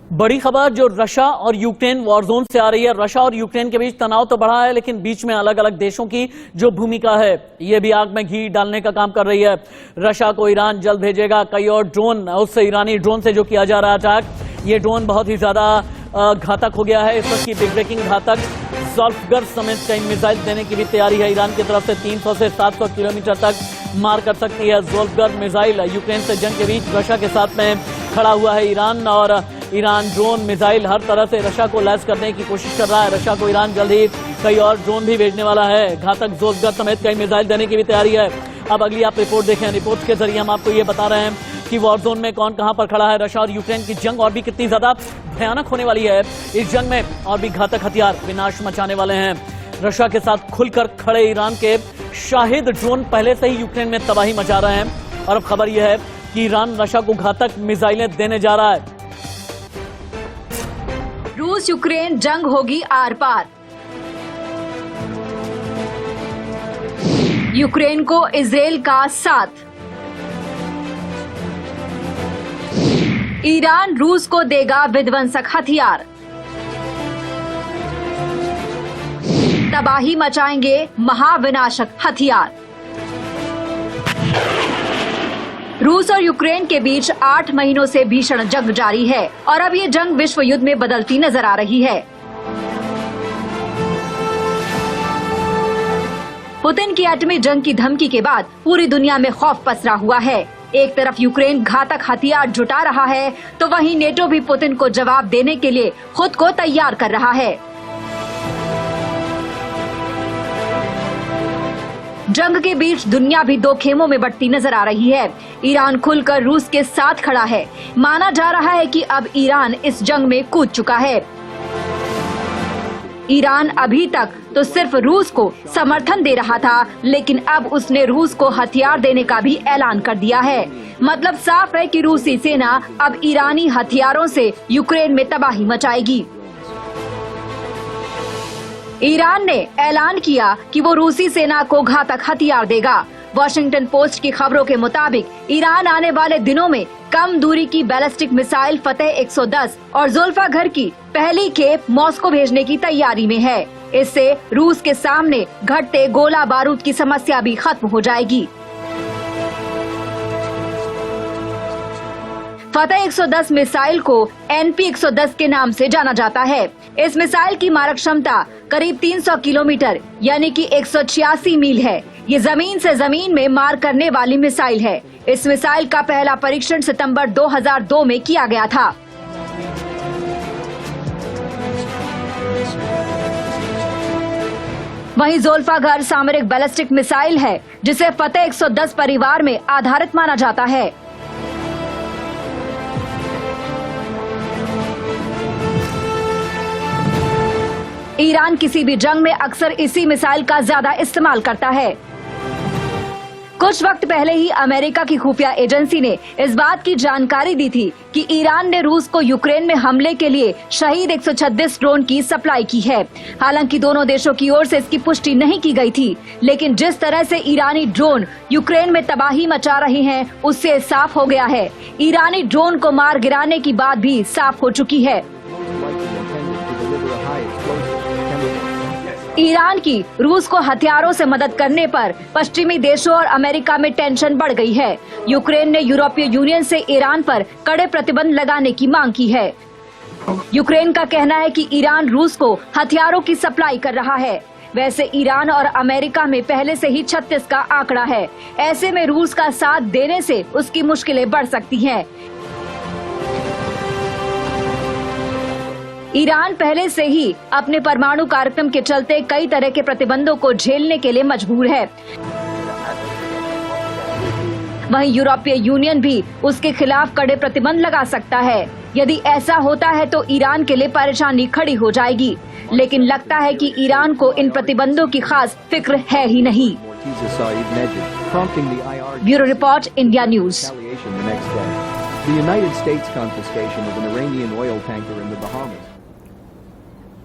बड़ी खबर जो रशिया और यूक्रेन वॉर जोन से आ रही है। रशिया और यूक्रेन के बीच तनाव तो बढ़ा है, लेकिन बीच में अलग अलग देशों की जो भूमिका है ये भी आग में घी डालने का काम कर रही है। रशिया को ईरान जल्द भेजेगा कई और ड्रोन, उससे ईरानी ड्रोन से जो किया जा रहा अटैक, ये ड्रोन बहुत ही ज्यादा घातक हो गया है। इस वक्त की बिग ब्रेकिंग घातक ज़ोल्फगर समेत कई मिसाइल देने की भी तैयारी है ईरान की तरफ से। 300 से 700 किलोमीटर तक मार कर सकती है ज़ोल्फगर मिसाइल। यूक्रेन से जंग के बीच रशिया के साथ में खड़ा हुआ है ईरान, और ईरान ड्रोन मिसाइल हर तरह से रशिया को लैस करने की कोशिश कर रहा है। रशिया को ईरान जल्द ही कई और ड्रोन भी भेजने वाला है। घातक ज़ोल्फगर समेत कई मिसाइल देने की भी तैयारी है। अब अगली आप रिपोर्ट देखें। रिपोर्ट के जरिए हम आपको ये बता रहे हैं कि वॉर जोन में कौन कहां पर खड़ा है। रशिया और यूक्रेन की जंग और भी कितनी ज्यादा भयानक होने वाली है। इस जंग में और भी घातक हथियार विनाश मचाने वाले हैं। रशिया के साथ खुलकर खड़े ईरान के शाहिद ड्रोन पहले से ही यूक्रेन में तबाही मचा रहे हैं, और अब खबर यह है कि ईरान रशिया को घातक मिसाइलें देने जा रहा है। रूस यूक्रेन जंग होगी आर पार। यूक्रेन को इजराइल का साथ। ईरान रूस को देगा विध्वंसक हथियार। तबाही मचाएंगे महाविनाशक हथियार। रूस और यूक्रेन के बीच 8 महीनों से भीषण जंग जारी है, और अब ये जंग विश्व युद्ध में बदलती नजर आ रही है। पुतिन की एटमी जंग की धमकी के बाद पूरी दुनिया में खौफ पसरा हुआ है। एक तरफ यूक्रेन घातक हथियार जुटा रहा है, तो वहीं नेटो भी पुतिन को जवाब देने के लिए खुद को तैयार कर रहा है। जंग के बीच दुनिया भी दो खेमों में बंटती नजर आ रही है। ईरान खुलकर रूस के साथ खड़ा है। माना जा रहा है कि अब ईरान इस जंग में कूद चुका है। ईरान अभी तक तो सिर्फ रूस को समर्थन दे रहा था, लेकिन अब उसने रूस को हथियार देने का भी ऐलान कर दिया है। मतलब साफ है कि रूसी सेना अब ईरानी हथियारों से यूक्रेन में तबाही मचाएगी। ईरान ने ऐलान किया कि वो रूसी सेना को घातक हथियार देगा। वॉशिंगटन पोस्ट की खबरों के मुताबिक ईरान आने वाले दिनों में कम दूरी की बैलिस्टिक मिसाइल फतेह 110 और ज़ोल्फगर की पहली खेप मॉस्को भेजने की तैयारी में है। इससे रूस के सामने घटते गोला बारूद की समस्या भी खत्म हो जाएगी। फतेह 110 मिसाइल को NP 110 के नाम से जाना जाता है। इस मिसाइल की मारक क्षमता करीब 300 किलोमीटर यानी कि 186 मील है। ये जमीन से जमीन में मार करने वाली मिसाइल है। इस मिसाइल का पहला परीक्षण सितंबर 2002 में किया गया था। वहीं ज़ोल्फगर सामरिक बैलिस्टिक मिसाइल है, जिसे फतेह 110 परिवार में आधारित माना जाता है। ईरान किसी भी जंग में अक्सर इसी मिसाइल का ज्यादा इस्तेमाल करता है। कुछ वक्त पहले ही अमेरिका की खुफिया एजेंसी ने इस बात की जानकारी दी थी कि ईरान ने रूस को यूक्रेन में हमले के लिए शहीद 136 ड्रोन की सप्लाई की है। हालांकि दोनों देशों की ओर से इसकी पुष्टि नहीं की गई थी, लेकिन जिस तरह से ईरानी ड्रोन यूक्रेन में तबाही मचा रहे हैं, उससे साफ हो गया है। ईरानी ड्रोन को मार गिराने की बात भी साफ हो चुकी है। ईरान की रूस को हथियारों से मदद करने पर पश्चिमी देशों और अमेरिका में टेंशन बढ़ गई है। यूक्रेन ने यूरोपीय यूनियन से ईरान पर कड़े प्रतिबंध लगाने की मांग की है। यूक्रेन का कहना है कि ईरान रूस को हथियारों की सप्लाई कर रहा है। वैसे ईरान और अमेरिका में पहले से ही 36 का आंकड़ा है। ऐसे में रूस का साथ देने से उसकी मुश्किलें बढ़ सकती हैं। ईरान पहले से ही अपने परमाणु कार्यक्रम के चलते कई तरह के प्रतिबंधों को झेलने के लिए मजबूर है। वहीं यूरोपीय यूनियन भी उसके खिलाफ कड़े प्रतिबंध लगा सकता है। यदि ऐसा होता है तो ईरान के लिए परेशानी खड़ी हो जाएगी, लेकिन लगता है कि ईरान को इन प्रतिबंधों की खास फिक्र है ही नहीं। Bureau report, India news.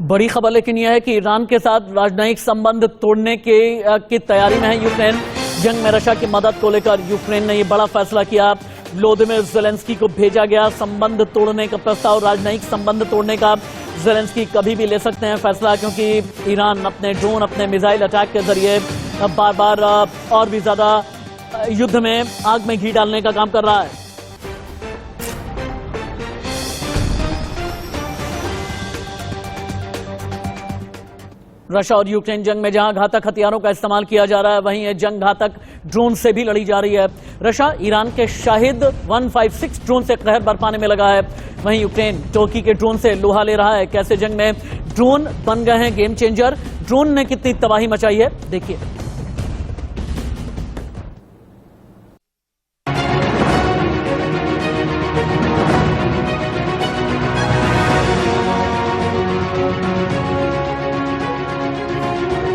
बड़ी खबर लेकिन यह है कि ईरान के साथ राजनयिक संबंध तोड़ने की तैयारी में है यूक्रेन। जंग में रशिया की मदद को लेकर यूक्रेन ने ये बड़ा फैसला किया। व्लादिमीर ज़ेलेंस्की को भेजा गया संबंध तोड़ने का प्रस्ताव। राजनयिक संबंध तोड़ने का ज़ेलेंस्की कभी भी ले सकते हैं फैसला, क्योंकि ईरान अपने ड्रोन, अपने मिसाइल अटैक के जरिए बार बार और भी ज्यादा युद्ध में आग में घी डालने का काम कर रहा है। रशिया और यूक्रेन जंग में जहां घातक हथियारों का इस्तेमाल किया जा रहा है, वहीं यह जंग घातक ड्रोन से भी लड़ी जा रही है। रशिया ईरान के शाहिद 156 ड्रोन से कहर बरपाने में लगा है, वहीं यूक्रेन तुर्की के ड्रोन से लोहा ले रहा है। कैसे जंग में ड्रोन बन गए हैं गेम चेंजर, ड्रोन ने कितनी तबाही मचाई है, देखिए।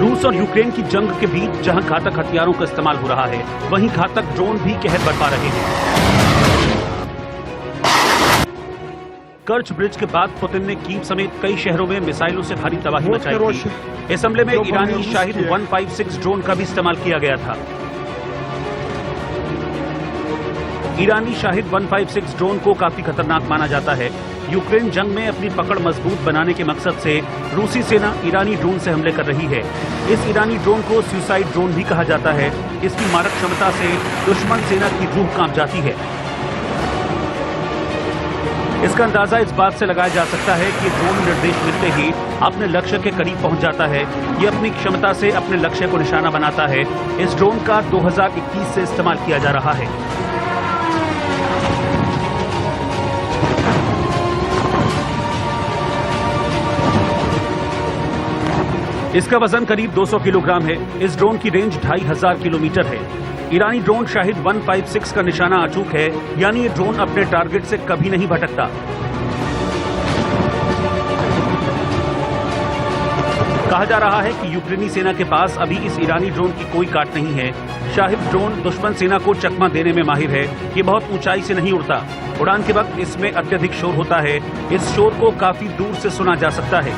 रूस और यूक्रेन की जंग के बीच जहां घातक हथियारों का इस्तेमाल हो रहा है, वहीं घातक ड्रोन भी कहर बरपा रहे हैं। कर्च ब्रिज के बाद पुतिन ने कीव समेत कई शहरों में मिसाइलों से भारी तबाही मचाई थी। इस हमले में ईरानी शाहिद 156 ड्रोन का भी इस्तेमाल किया गया था। ईरानी शाहिद 156 ड्रोन को काफी खतरनाक माना जाता है। यूक्रेन जंग में अपनी पकड़ मजबूत बनाने के मकसद से रूसी सेना ईरानी ड्रोन से हमले कर रही है। इस ईरानी ड्रोन को सुसाइड ड्रोन भी कहा जाता है। इसकी मारक क्षमता से दुश्मन सेना की रूह कांप जाती है। इसका अंदाजा इस बात से लगाया जा सकता है कि ड्रोन निर्देश मिलते ही अपने लक्ष्य के करीब पहुंच जाता है। ये अपनी क्षमता से अपने लक्ष्य को निशाना बनाता है। इस ड्रोन का 2021 से इस्तेमाल किया जा रहा है। इसका वजन करीब 200 किलोग्राम है। इस ड्रोन की रेंज 2500 किलोमीटर है। ईरानी ड्रोन शाहिद 156 का निशाना अचूक है, यानी ये ड्रोन अपने टारगेट से कभी नहीं भटकता। कहा जा रहा है कि यूक्रेनी सेना के पास अभी इस ईरानी ड्रोन की कोई काट नहीं है। शाहिद ड्रोन दुश्मन सेना को चकमा देने में माहिर है। ये बहुत ऊंचाई से नहीं उड़ता। उड़ान के वक्त इसमें अत्यधिक शोर होता है। इस शोर को काफी दूर से सुना जा सकता है।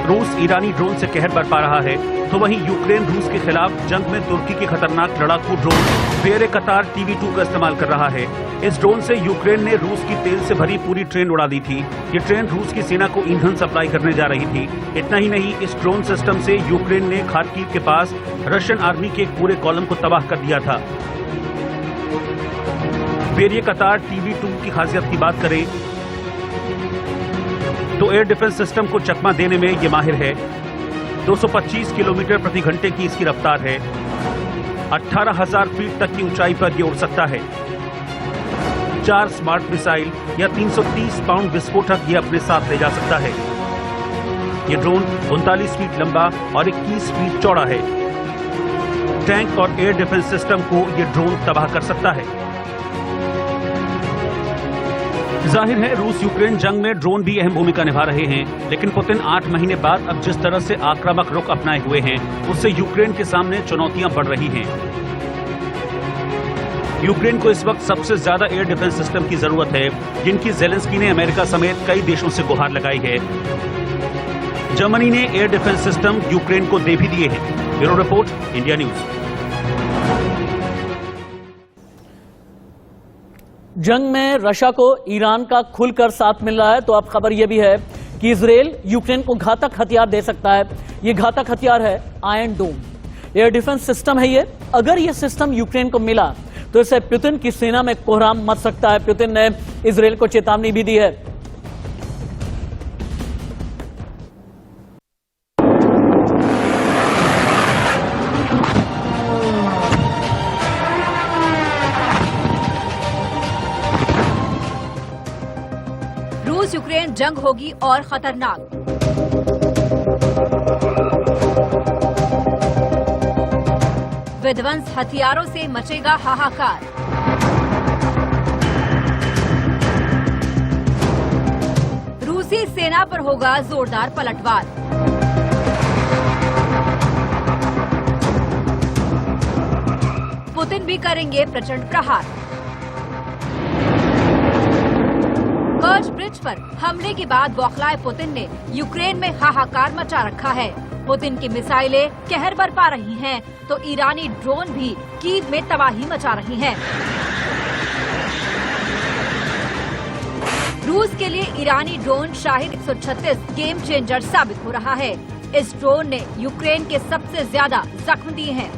रूस ईरानी ड्रोन से कहर बरपा रहा है, तो वहीं यूक्रेन रूस के खिलाफ जंग में तुर्की के खतरनाक लड़ाकू ड्रोन बेरे कतार TB2 का इस्तेमाल कर रहा है। इस ड्रोन से यूक्रेन ने रूस की तेल से भरी पूरी ट्रेन उड़ा दी थी। ये ट्रेन रूस की सेना को ईंधन सप्लाई करने जा रही थी। इतना ही नहीं, इस ड्रोन सिस्टम से यूक्रेन ने खार्किव के पास रशियन आर्मी के एक पूरे कॉलम को तबाह कर दिया था। बेरे कतार TB2 की खासियत की बात करें तो एयर डिफेंस सिस्टम को चकमा देने में ये माहिर है। 225 किलोमीटर प्रति घंटे की इसकी रफ्तार है। 18,000 फीट तक की ऊंचाई पर यह उड़ सकता है। 4 स्मार्ट मिसाइल या 330 पाउंड विस्फोटक ये अपने साथ ले जा सकता है। ये ड्रोन 39 फीट लंबा और 21 फीट चौड़ा है। टैंक और एयर डिफेंस सिस्टम को ये ड्रोन तबाह कर सकता है। जाहिर है रूस यूक्रेन जंग में ड्रोन भी अहम भूमिका निभा रहे हैं, लेकिन पुतिन 8 महीने बाद अब जिस तरह से आक्रामक रुख अपनाए हुए हैं, उससे यूक्रेन के सामने चुनौतियां बढ़ रही हैं। यूक्रेन को इस वक्त सबसे ज्यादा एयर डिफेंस सिस्टम की जरूरत है, जिनकी ज़ेलेंस्की ने अमेरिका समेत कई देशों से गुहार लगाई है। जर्मनी ने एयर डिफेंस सिस्टम यूक्रेन को दे भी दिए हैं। Bureau report, India news. जंग में रशिया को ईरान का खुलकर साथ मिल रहा है, तो अब खबर यह भी है कि इजराइल यूक्रेन को घातक हथियार दे सकता है। यह घातक हथियार है आयरन डोम एयर डिफेंस सिस्टम है। ये अगर यह सिस्टम यूक्रेन को मिला तो इससे पुतिन की सेना में कोहराम मच सकता है। पुतिन ने इजराइल को चेतावनी भी दी है। रूस यूक्रेन जंग होगी और खतरनाक। विध्वंस हथियारों से मचेगा हाहाकार। रूसी सेना पर होगा जोरदार पलटवार। पुतिन भी करेंगे प्रचंड प्रहार। कर्च ब्रिज पर हमले के बाद बौखलाए पुतिन ने यूक्रेन में हाहाकार मचा रखा है। पुतिन की मिसाइलें कहर बरपा रही हैं, तो ईरानी ड्रोन भी कीव में तबाही मचा रही हैं। रूस के लिए ईरानी ड्रोन शाहिद 136 गेम चेंजर साबित हो रहा है। इस ड्रोन ने यूक्रेन के सबसे ज्यादा जख्म दिए हैं।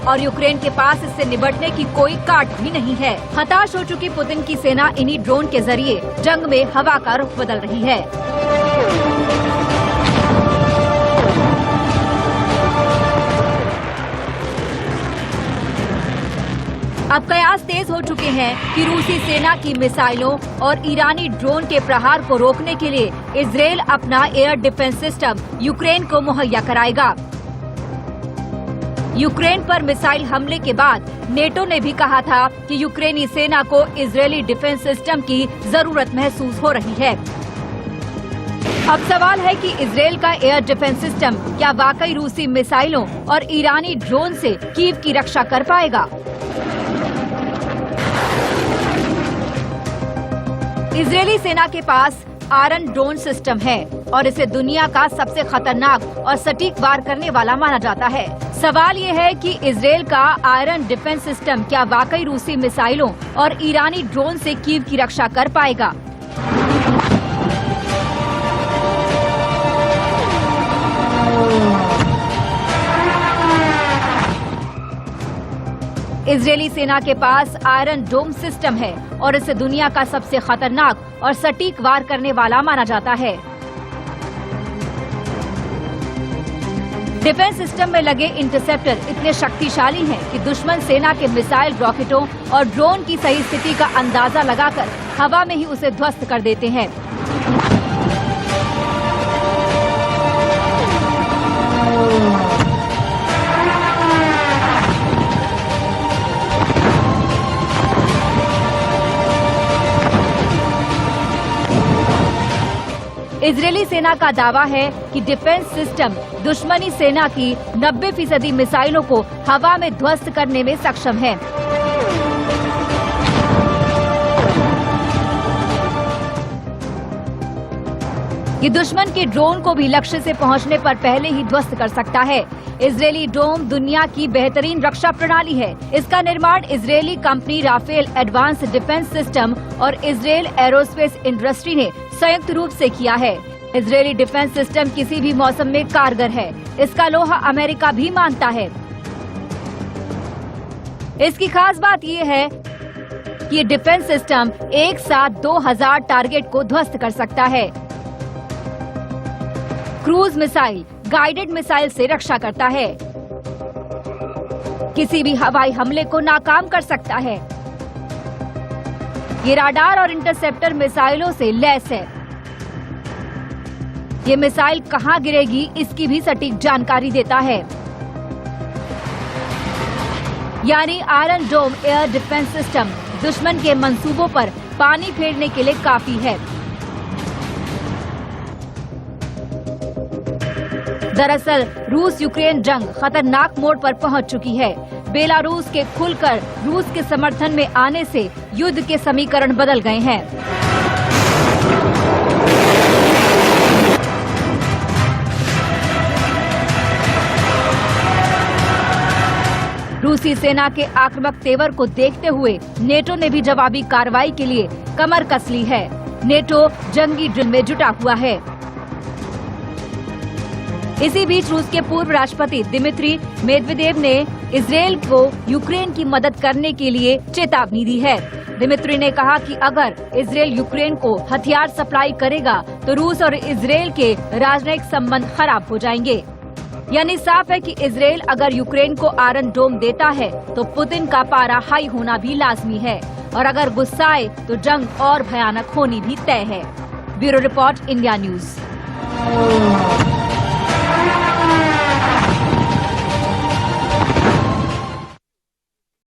और यूक्रेन के पास इससे निपटने की कोई काट भी नहीं है। हताश हो चुकी पुतिन की सेना इन्हीं ड्रोन के जरिए जंग में हवा का रुख बदल रही है। अब कयास तेज हो चुके हैं कि रूसी सेना की मिसाइलों और ईरानी ड्रोन के प्रहार को रोकने के लिए इजरायल अपना एयर डिफेंस सिस्टम यूक्रेन को मुहैया कराएगा। यूक्रेन पर मिसाइल हमले के बाद नेटो ने भी कहा था कि यूक्रेनी सेना को इजरायली डिफेंस सिस्टम की जरूरत महसूस हो रही है। अब सवाल है कि इजरायल का एयर डिफेंस सिस्टम क्या वाकई रूसी मिसाइलों और ईरानी ड्रोन से कीव की रक्षा कर पाएगा। इजरायली सेना के पास आयरन ड्रोन सिस्टम है और इसे दुनिया का सबसे खतरनाक और सटीक वार करने वाला माना जाता है। सवाल ये है कि इजरायल का आयरन डिफेंस सिस्टम क्या वाकई रूसी मिसाइलों और ईरानी ड्रोन से कीव की रक्षा कर पाएगा। इजरायली सेना के पास आयरन डोम सिस्टम है और इसे दुनिया का सबसे खतरनाक और सटीक वार करने वाला माना जाता है। डिफेंस सिस्टम में लगे इंटरसेप्टर इतने शक्तिशाली हैं कि दुश्मन सेना के मिसाइल, रॉकेटों और ड्रोन की सही स्थिति का अंदाजा लगाकर हवा में ही उसे ध्वस्त कर देते हैं। इजरायली सेना का दावा है कि डिफेंस सिस्टम दुश्मनी सेना की 90% मिसाइलों को हवा में ध्वस्त करने में सक्षम है। ये दुश्मन के ड्रोन को भी लक्ष्य से पहुंचने पर पहले ही ध्वस्त कर सकता है। इजरायली डोम दुनिया की बेहतरीन रक्षा प्रणाली है। इसका निर्माण Israeli company Rafael advance defence system और इजरायल एरोस्पेस इंडस्ट्री ने संयुक्त रूप से किया है। इजरायली डिफेंस सिस्टम किसी भी मौसम में कारगर है। इसका लोहा अमेरिका भी मानता है। इसकी खास बात यह है कि ये डिफेंस सिस्टम एक साथ 2000 टारगेट को ध्वस्त कर सकता है। क्रूज मिसाइल, गाइडेड मिसाइल से रक्षा करता है। किसी भी हवाई हमले को नाकाम कर सकता है। ये राडार और इंटरसेप्टर मिसाइलों से लैस है। ये मिसाइल कहां गिरेगी इसकी भी सटीक जानकारी देता है। यानी आयरन डोम एयर डिफेंस सिस्टम दुश्मन के मंसूबों पर पानी फेरने के लिए काफी है। दरअसल रूस यूक्रेन जंग खतरनाक मोड़ पर पहुंच चुकी है। बेलारूस के खुलकर रूस के समर्थन में आने से युद्ध के समीकरण बदल गए हैं। रूसी सेना के आक्रामक तेवर को देखते हुए नेटो ने भी जवाबी कार्रवाई के लिए कमर कस ली है। नेटो जंगी ड्रिल में जुटा हुआ है। इसी बीच रूस के पूर्व राष्ट्रपति दिमित्री मेदवेदेव ने इजरायल को यूक्रेन की मदद करने के लिए चेतावनी दी है। दिमित्री ने कहा कि अगर इजरायल यूक्रेन को हथियार सप्लाई करेगा तो रूस और इजरायल के राजनयिक संबंध खराब हो जाएंगे। यानी साफ है कि इजरायल अगर यूक्रेन को आयरन डोम देता है तो पुतिन का पारा हाई होना भी लाजमी है और अगर गुस्साए तो जंग और भयानक होनी भी तय है। Bureau report, India news.